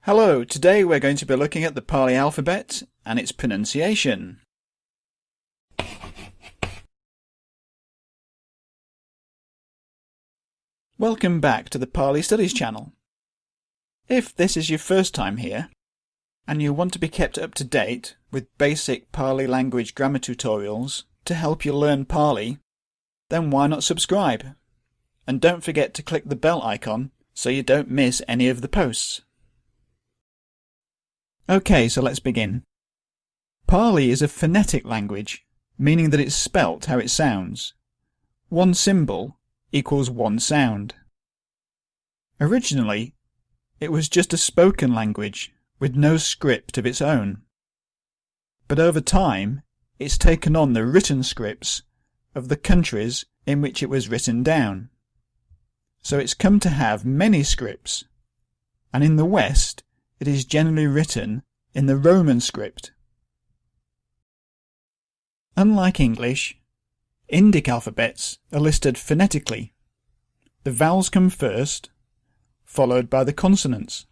Hello, today we're going to be looking at the Pali alphabet and its pronunciation. Welcome back to the Pali Studies channel. If this is your first time here, and you want to be kept up to date with basic Pali language grammar tutorials to help you learn Pali, then why not subscribe? And don't forget to click the bell icon so you don't miss any of the posts. Okay, so let's begin. Pali is a phonetic language, meaning that it's spelt how it sounds. One symbol equals one sound. Originally, it was just a spoken language with no script of its own. But over time, it's taken on the written scripts of the countries in which it was written down. So it's come to have many scripts, and in the West, it is generally written in the Roman script. Unlike English, Indic alphabets are listed phonetically. The vowels come first, followed by the consonants.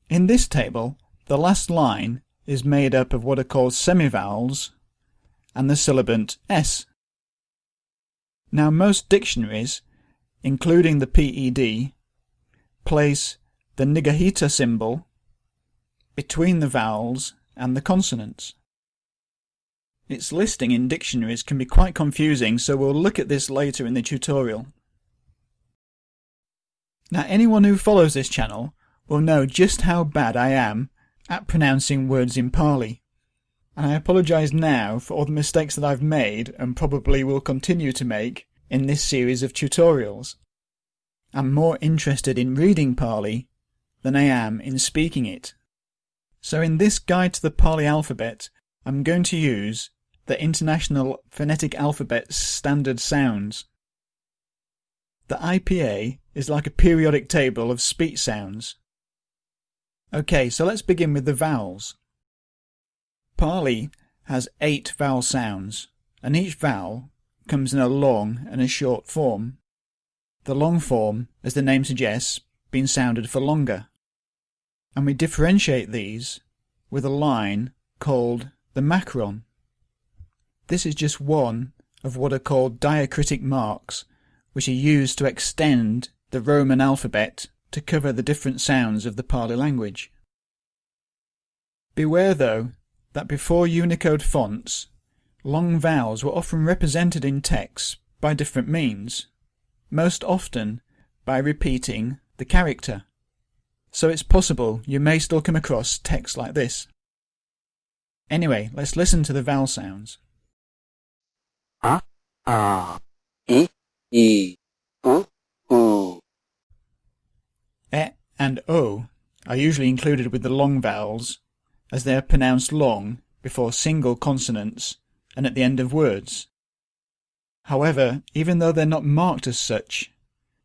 In this table, the last line is made up of what are called semivowels and the sibilant S. Now most dictionaries, including the PED, place the Nigahita symbol between the vowels and the consonants. Its listing in dictionaries can be quite confusing, so we'll look at this later in the tutorial. Now anyone who follows this channel will know just how bad I am at pronouncing words in Pali, and I apologise now for all the mistakes that I've made and probably will continue to make in this series of tutorials. I'm more interested in reading Pali than I am in speaking it. So in this guide to the Pali alphabet, I'm going to use the International Phonetic Alphabet standard sounds. The IPA is like a periodic table of speech sounds. Okay, so let's begin with the vowels. Pali has 8 vowel sounds, and each vowel comes in a long and a short form. The long form, as the name suggests, being sounded for longer. And we differentiate these with a line called the macron. This is just one of what are called diacritic marks, which are used to extend the Roman alphabet to cover the different sounds of the Pali language. Beware though that before Unicode fonts, long vowels were often represented in text by different means, most often by repeating the character. So it's possible you may still come across text like this. Anyway, let's listen to the vowel sounds. A, I, U, U. E and O are usually included with the long vowels, as they are pronounced long before single consonants and at the end of words. However, even though they're not marked as such,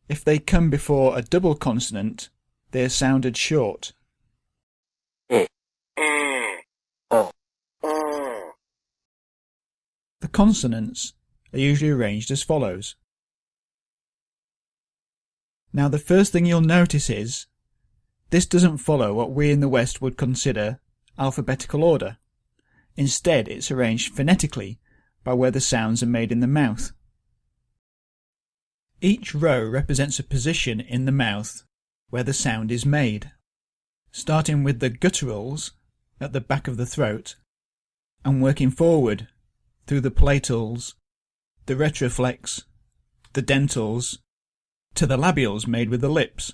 if they come before a double consonant, they are sounded short. E, O, O. The consonants are usually arranged as follows. Now the first thing you'll notice is, this doesn't follow what we in the West would consider alphabetical order. Instead, it's arranged phonetically by where the sounds are made in the mouth. Each row represents a position in the mouth where the sound is made, starting with the gutturals at the back of the throat and working forward through the palatals, the retroflex, the dentals, to the labials made with the lips.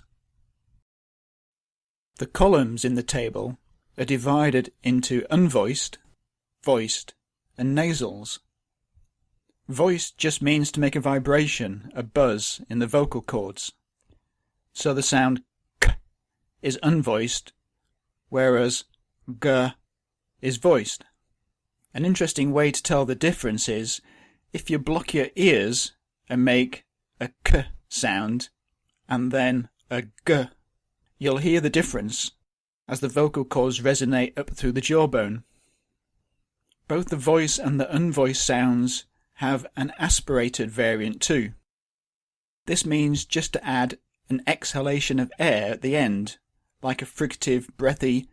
The columns in the table are divided into unvoiced, voiced, and nasals. Voiced just means to make a vibration, a buzz, in the vocal cords. So the sound k is unvoiced, whereas g is voiced. An interesting way to tell the difference is if you block your ears and make a k sound and then a g, you'll hear the difference as the vocal cords resonate up through the jawbone. Both the voice and the unvoiced sounds have an aspirated variant too. This means just to add an exhalation of air at the end, like a fricative, breathy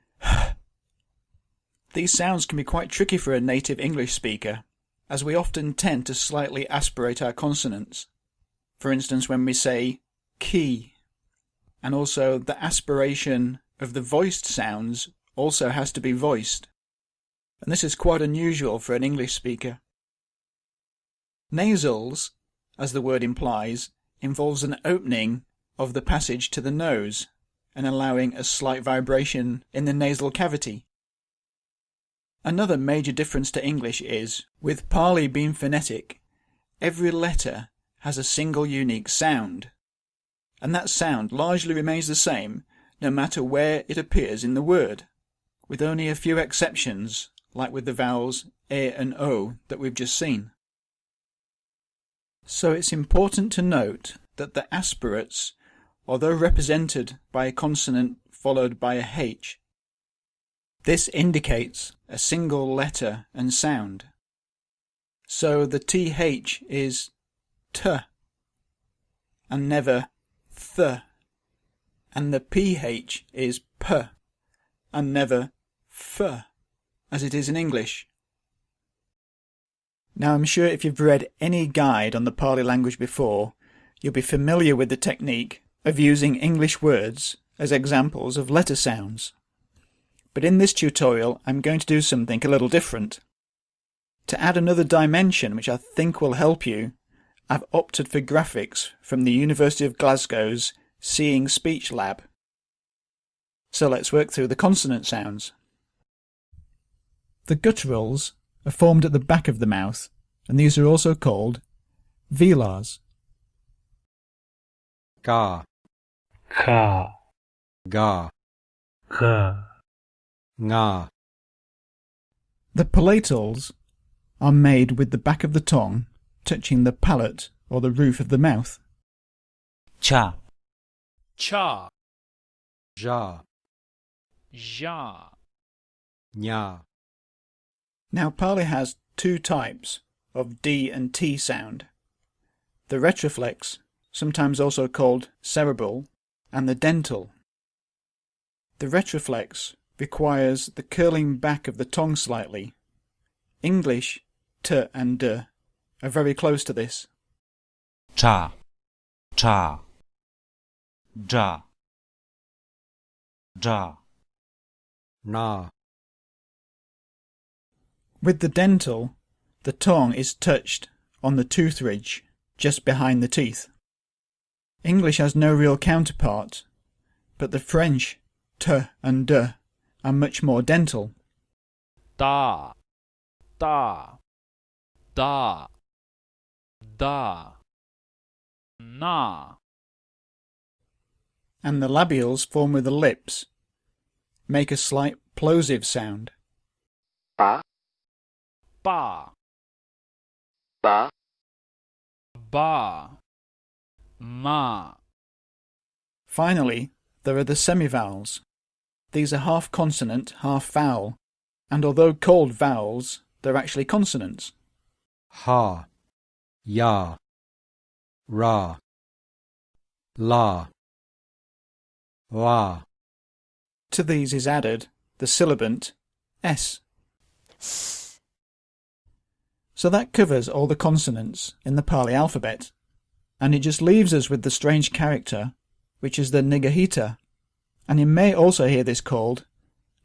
These sounds can be quite tricky for a native English speaker, as we often tend to slightly aspirate our consonants. For instance, when we say key, and also the aspiration of the voiced sounds also has to be voiced, and this is quite unusual for an English speaker. Nasals, as the word implies, involves an opening of the passage to the nose and allowing a slight vibration in the nasal cavity. Another major difference to English is, with Pali being phonetic, every letter has a single unique sound, and that sound largely remains the same no matter where it appears in the word, with only a few exceptions, like with the vowels E and O that we've just seen. So it's important to note that the aspirates, although represented by a consonant followed by a H, this indicates a single letter and sound. So the TH is T, and never Th, and the PH is P, and never F, as it is in English. Now I'm sure if you've read any guide on the Pali language before, you'll be familiar with the technique of using English words as examples of letter sounds. But in this tutorial I'm going to do something a little different. To add another dimension which I think will help you, I've opted for graphics from the University of Glasgow's Seeing Speech Lab. So let's work through the consonant sounds. The gutturals are formed at the back of the mouth, and these are also called velars. Ka, ka, ga, ka, nga, The palatals are made with the back of the tongue touching the palate or the roof of the mouth. cha, cha, ja, ja, nya, Now Pali has two types of D and T sound. The retroflex, sometimes also called cerebral, and the dental. The retroflex requires the curling back of the tongue slightly. English T and D are very close to this. cha, cha, ja, ja. na, With the dental, the tongue is touched on the tooth ridge, just behind the teeth. English has no real counterpart, but the French T and D are much more dental. da, da, da, da, na, And the labials form with the lips, make a slight plosive sound. pa, ba, ba, ba, ma, Finally, there are the semivowels. These are half consonant, half vowel, and although called vowels, they're actually consonants. ha, ya, ra, la, la, To these is added the sibilant S. So that covers all the consonants in the Pali alphabet, and it just leaves us with the strange character, which is the nigahita, and you may also hear this called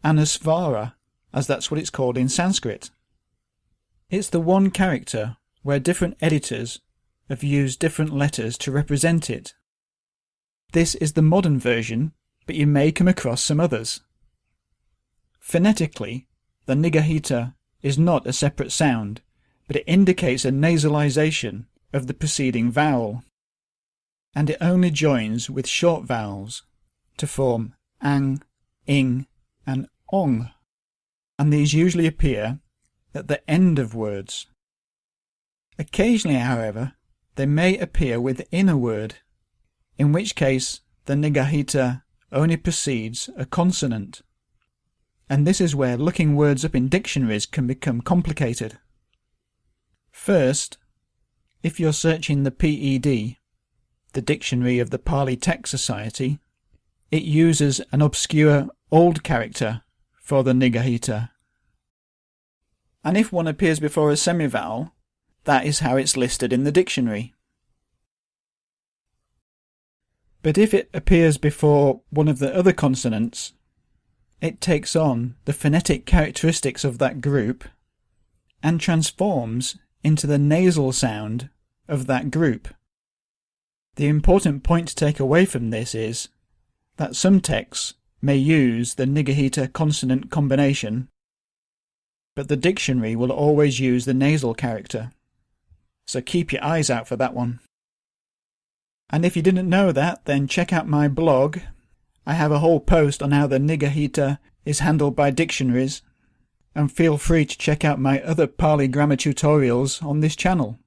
anusvara, as that's what it's called in Sanskrit. It's the one character where different editors have used different letters to represent it. This is the modern version, but you may come across some others. Phonetically, the nigahita is not a separate sound, but it indicates a nasalization of the preceding vowel, and it only joins with short vowels to form ang, ing, and ong, and these usually appear at the end of words. Occasionally, however, they may appear within a word, in which case the nigahita only precedes a consonant, and this is where looking words up in dictionaries can become complicated. First, if you're searching the PED, the Dictionary of the Pali Text Society, it uses an obscure old character for the Niggahita. And if one appears before a semivowel, that is how it's listed in the dictionary. But if it appears before one of the other consonants, it takes on the phonetic characteristics of that group and transforms into the nasal sound of that group. The important point to take away from this is that some texts may use the Niggahita consonant combination, but the dictionary will always use the nasal character. So keep your eyes out for that one. And if you didn't know that, then check out my blog. I have a whole post on how the Niggahita is handled by dictionaries, and feel free to check out my other Pali grammar tutorials on this channel.